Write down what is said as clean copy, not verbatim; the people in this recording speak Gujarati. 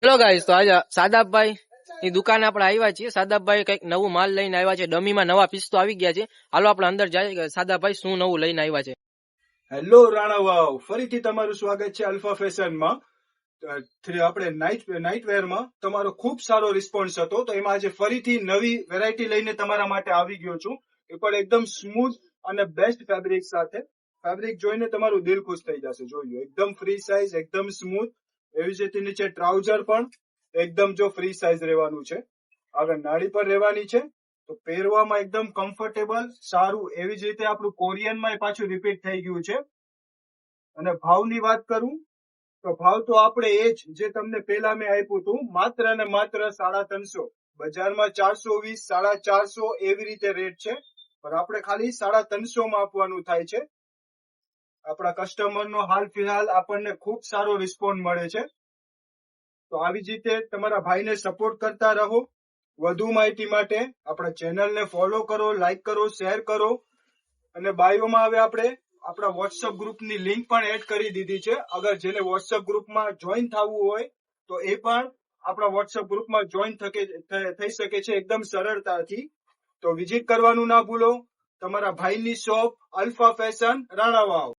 હેલો ગાઈસ, તો આજે સાદાબભાઈ ની દુકાને આપણે આવ્યા છીએ. સાદાબભાઈ કઈક નવું માલ લઈને આવ્યા છે. ડમીમાં નવા પીસ તો આવી ગયા છે. હાલો આપણે અંદર જઈએ. સાદાભાઈ શું નવું લઈને આવ્યા છે? હેલો રાણાવાવ, ફરીથી તમારું સ્વાગત છે અલ્ફા ફેશનમાં. આપણે નાઇટ વેરમાં તમારો ખૂબ સારો રિસ્પોન્સ હતો, તો એમાં આજે ફરીથી નવી વેરાયટી લઈને તમારા માટે આવી ગયો છું. એ પણ એકદમ સ્મૂથ અને બેસ્ટ ફેબ્રિક સાથે. ફેબ્રિક જોઈને તમારું દિલ ખુશ થઈ જશે. જોયું, એકદમ ફ્રી સાઇઝ, એકદમ સ્મૂથ. એવી જ રીતે નીચે ટ્રાઉઝર પણ એકદમ જો ફ્રી સાઇઝ રહેવાનું છે. આગળ નાળી પર રહેવાની છે, તો પહેરવામાં એકદમ કમ્ફર્ટેબલ, સારું. એવી જ રીતે આપણું કોરિયનમાં પાછું રિપીટ થઈ ગયું છે. અને ભાવની વાત કરું તો ભાવ તો આપણે એ જ જે તમને પહેલા મેં આપ્યું હતું, માત્ર અને માત્ર 350. બજારમાં 420, 450 એવી રીતે રેટ છે, પણ આપણે ખાલી 350 માં આપવાનું થાય છે. આપણા કસ્ટમરનો હાલ ફિલહાલ આપણને ખૂબ સારો રિસ્પોન્સ મળે છે. તો આવી જ રીતે તમારા ભાઈને સપોર્ટ કરતા રહો. વધુ માહિતી માટે આપણા ચેનલને ફોલો કરો, લાઈક કરો, શેર કરો. અને બાયોમાં હવે આપણે આપણા વોટ્સઅપ ગ્રુપની લિંક પણ એડ કરી દીધી છે. અગર જેને વોટ્સઅપ ગ્રુપમાં જોઈન થવું હોય તો એ પણ આપણા વોટ્સઅપ ગ્રુપમાં જોઈન થઈ શકે છે એકદમ સરળતાથી. તો વિઝિટ કરવાનું ના ભૂલો. તમારા ભાઈની શોપ અલ્ફા ફેશન, રાણાવાવ.